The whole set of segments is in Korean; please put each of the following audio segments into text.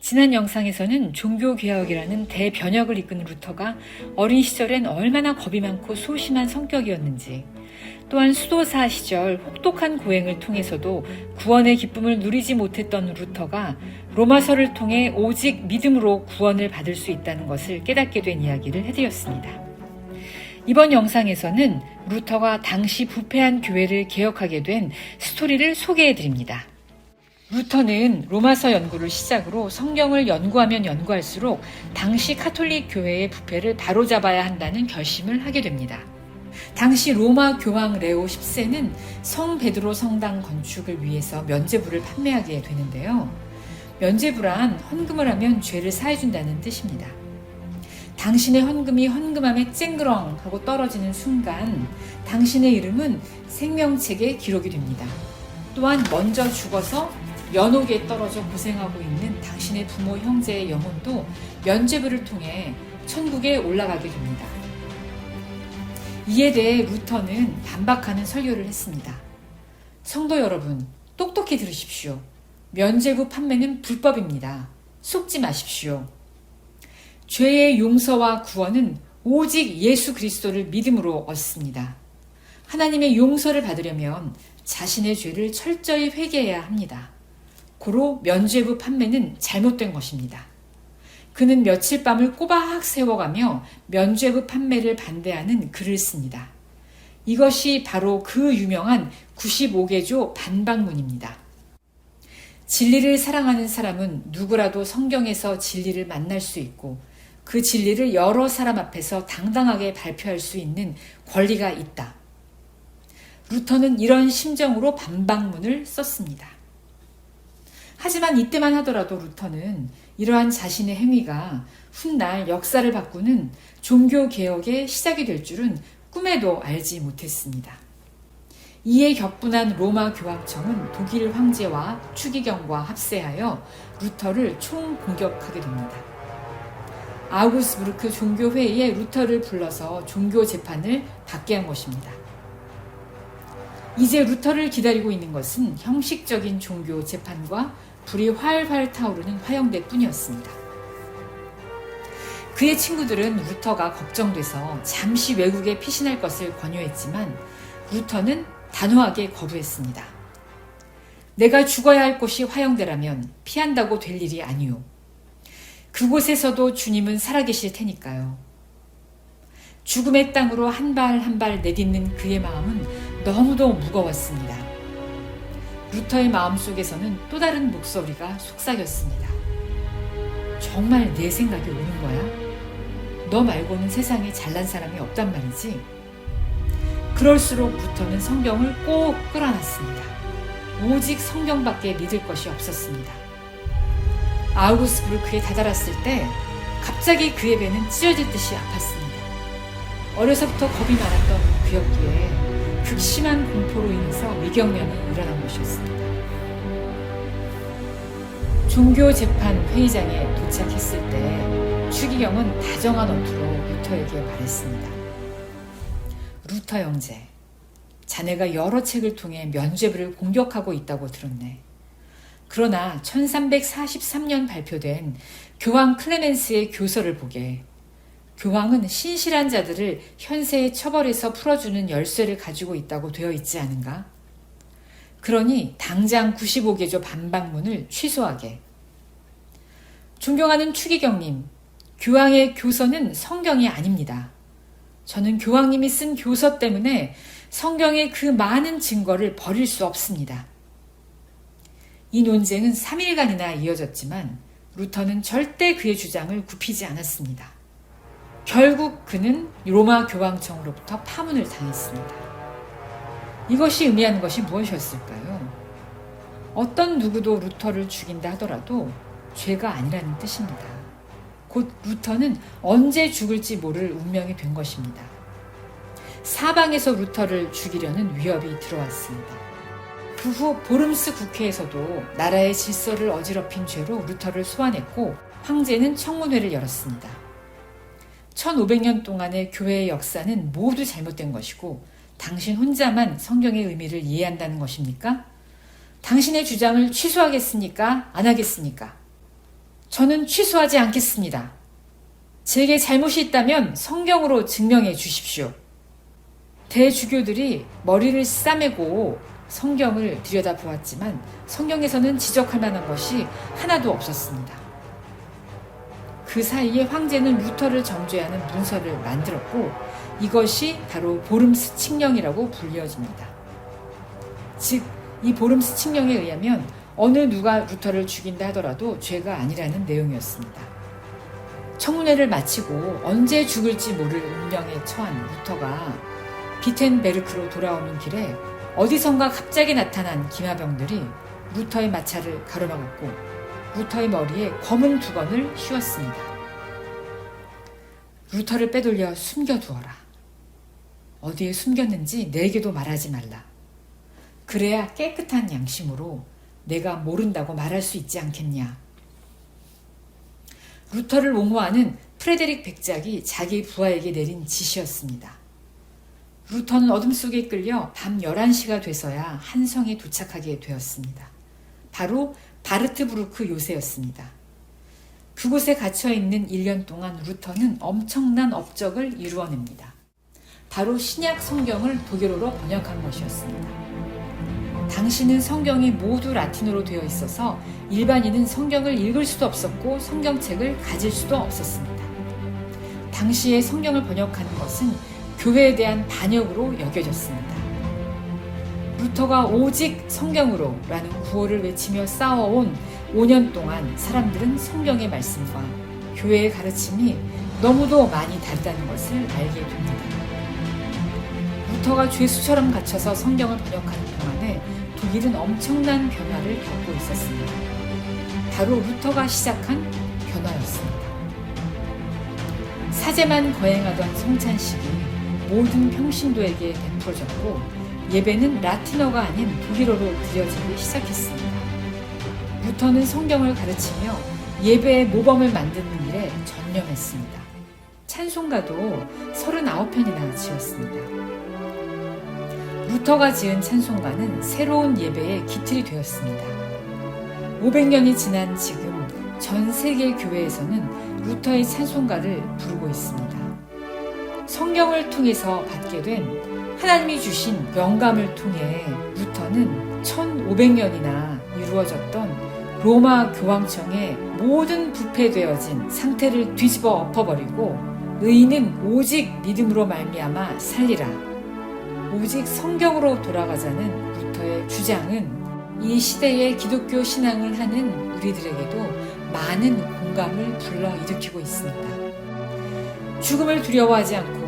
지난 영상에서는 종교개혁이라는 대변혁을 이끈 루터가 어린 시절엔 얼마나 겁이 많고 소심한 성격이었는지, 또한 수도사 시절 혹독한 고행을 통해서도 구원의 기쁨을 누리지 못했던 루터가 로마서를 통해 오직 믿음으로 구원을 받을 수 있다는 것을 깨닫게 된 이야기를 해드렸습니다. 이번 영상에서는 루터가 당시 부패한 교회를 개혁하게 된 스토리를 소개해드립니다. 루터는 로마서 연구를 시작으로 성경을 연구하면 연구할수록 당시 카톨릭 교회의 부패를 바로잡아야 한다는 결심을 하게 됩니다. 당시 로마 교황 레오 10세는 성 베드로 성당 건축을 위해서 면죄부를 판매하게 되는데요. 면죄부란 헌금을 하면 죄를 사해준다는 뜻입니다. 당신의 헌금이 헌금함에 쨍그렁 하고 떨어지는 순간 당신의 이름은 생명책에 기록이 됩니다. 또한 먼저 죽어서 연옥에 떨어져 고생하고 있는 당신의 부모 형제의 영혼도 면죄부를 통해 천국에 올라가게 됩니다. 이에 대해 루터는 반박하는 설교를 했습니다. 성도 여러분, 똑똑히 들으십시오. 면죄부 판매는 불법입니다. 속지 마십시오. 죄의 용서와 구원은 오직 예수 그리스도를 믿음으로 얻습니다. 하나님의 용서를 받으려면 자신의 죄를 철저히 회개해야 합니다. 고로 면죄부 판매는 잘못된 것입니다. 그는 며칠 밤을 꼬박 세워가며 면죄부 판매를 반대하는 글을 씁니다. 이것이 바로 그 유명한 95개조 반박문입니다. 진리를 사랑하는 사람은 누구라도 성경에서 진리를 만날 수 있고 그 진리를 여러 사람 앞에서 당당하게 발표할 수 있는 권리가 있다. 루터는 이런 심정으로 반박문을 썼습니다. 하지만 이때만 하더라도 루터는 이러한 자신의 행위가 훗날 역사를 바꾸는 종교개혁의 시작이 될 줄은 꿈에도 알지 못했습니다. 이에 격분한 로마 교황청은 독일 황제와 추기경과 합세하여 루터를 총공격하게 됩니다. 아우구스부르크 종교회의에 루터를 불러서 종교재판을 받게 한 것입니다. 이제 루터를 기다리고 있는 것은 형식적인 종교재판과 불이 활활 타오르는 화형대 뿐이었습니다. 그의 친구들은 루터가 걱정돼서 잠시 외국에 피신할 것을 권유했지만 루터는 단호하게 거부했습니다. 내가 죽어야 할 곳이 화형대라면 피한다고 될 일이 아니오. 그곳에서도 주님은 살아계실 테니까요. 죽음의 땅으로 한 발 한 발 내딛는 그의 마음은 너무도 무거웠습니다. 루터의 마음속에서는 또 다른 목소리가 속삭였습니다. 정말 내 생각이 옳은 거야? 너 말고는 세상에 잘난 사람이 없단 말이지? 그럴수록 루터는 성경을 꼭 끌어놨습니다. 오직 성경밖에 믿을 것이 없었습니다. 아우구스부르크에 다다랐을 때 갑자기 그의 배는 찢어질 듯이 아팠습니다. 어려서부터 겁이 많았던 그였기에 극심한 공포로 인해서 위경련이 일어난 것이었습니다. 종교재판 회의장에 도착했을 때 추기경은 다정한 어투로 루터에게 말했습니다. 루터 형제, 자네가 여러 책을 통해 면죄부를 공격하고 있다고 들었네. 그러나 1343년 발표된 교황 클레멘스의 교서를 보게 교황은 신실한 자들을 현세의 처벌에서 풀어주는 열쇠를 가지고 있다고 되어 있지 않은가? 그러니 당장 95개조 반박문을 취소하게. 존경하는 추기경님, 교황의 교서는 성경이 아닙니다. 저는 교황님이 쓴 교서 때문에 성경의 그 많은 증거를 버릴 수 없습니다. 이 논쟁은 3일간이나 이어졌지만 루터는 절대 그의 주장을 굽히지 않았습니다. 결국 그는 로마 교황청으로부터 파문을 당했습니다. 이것이 의미하는 것이 무엇이었을까요? 어떤 누구도 루터를 죽인다 하더라도 죄가 아니라는 뜻입니다. 곧 루터는 언제 죽을지 모를 운명이 된 것입니다. 사방에서 루터를 죽이려는 위협이 들어왔습니다. 그 후 보름스 국회에서도 나라의 질서를 어지럽힌 죄로 루터를 소환했고 황제는 청문회를 열었습니다. 1500년 동안의 교회의 역사는 모두 잘못된 것이고 당신 혼자만 성경의 의미를 이해한다는 것입니까? 당신의 주장을 취소하겠습니까? 안 하겠습니까? 저는 취소하지 않겠습니다. 제게 잘못이 있다면 성경으로 증명해 주십시오. 대주교들이 머리를 싸매고 성경을 들여다보았지만 성경에서는 지적할 만한 것이 하나도 없었습니다. 그 사이에 황제는 루터를 정죄하는 문서를 만들었고 이것이 바로 보름스 칙령이라고 불려집니다. 즉, 이 보름스 칙령에 의하면 어느 누가 루터를 죽인다 하더라도 죄가 아니라는 내용이었습니다. 청문회를 마치고 언제 죽을지 모를 운명에 처한 루터가 비텐베르크로 돌아오는 길에 어디선가 갑자기 나타난 기마병들이 루터의 마차를 가로막았고 루터의 머리에 검은 두건을 씌웠습니다. 루터를 빼돌려 숨겨두어라. 어디에 숨겼는지 내게도 말하지 말라. 그래야 깨끗한 양심으로 내가 모른다고 말할 수 있지 않겠냐. 루터를 옹호하는 프레데릭 백작이 자기 부하에게 내린 지시였습니다. 루터는 어둠 속에 끌려 밤 11시가 돼서야 한성에 도착하게 되었습니다. 바로 바르트부르크 요새였습니다. 그곳에 갇혀있는 1년 동안 루터는 엄청난 업적을 이루어냅니다. 바로 신약 성경을 독일어로 번역한 것이었습니다. 당시는 성경이 모두 라틴어로 되어 있어서 일반인은 성경을 읽을 수도 없었고 성경책을 가질 수도 없었습니다. 당시에 성경을 번역하는 것은 교회에 대한 반역으로 여겨졌습니다. 루터가 오직 성경으로 라는 구호를 외치며 싸워온 5년 동안 사람들은 성경의 말씀과 교회의 가르침이 너무도 많이 다르다는 것을 알게 됩니다. 루터가 죄수처럼 갇혀서 성경을 번역하는 동안에 독일은 엄청난 변화를 겪고 있었습니다. 바로 루터가 시작한 변화였습니다. 사제만 거행하던 성찬식이 모든 평신도에게 베풀어졌고 예배는 라틴어가 아닌 독일어로 드려지기 시작했습니다. 루터는 성경을 가르치며 예배의 모범을 만드는 일에 전념했습니다. 찬송가도 39편이나 지었습니다. 루터가 지은 찬송가는 새로운 예배의 기틀이 되었습니다. 500년이 지난 지금 전 세계 교회에서는 루터의 찬송가를 부르고 있습니다. 성경을 통해서 받게 된 하나님이 주신 영감을 통해 루터는 1500년이나 이루어졌던 로마 교황청의 모든 부패되어진 상태를 뒤집어 엎어버리고 의인은 오직 믿음으로 말미암아 살리라. 오직 성경으로 돌아가자는 루터의 주장은 이 시대의 기독교 신앙을 하는 우리들에게도 많은 공감을 불러일으키고 있습니다. 죽음을 두려워하지 않고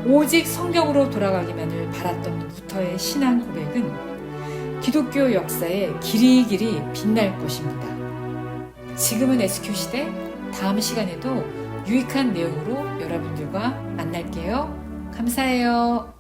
오직 성경으로 돌아가기만을 바랐던 루터의 신앙 고백은 기독교 역사에 길이길이 빛날 것입니다. 지금은 SQ 시대, 다음 시간에도 유익한 내용으로 여러분들과 만날게요. 감사해요.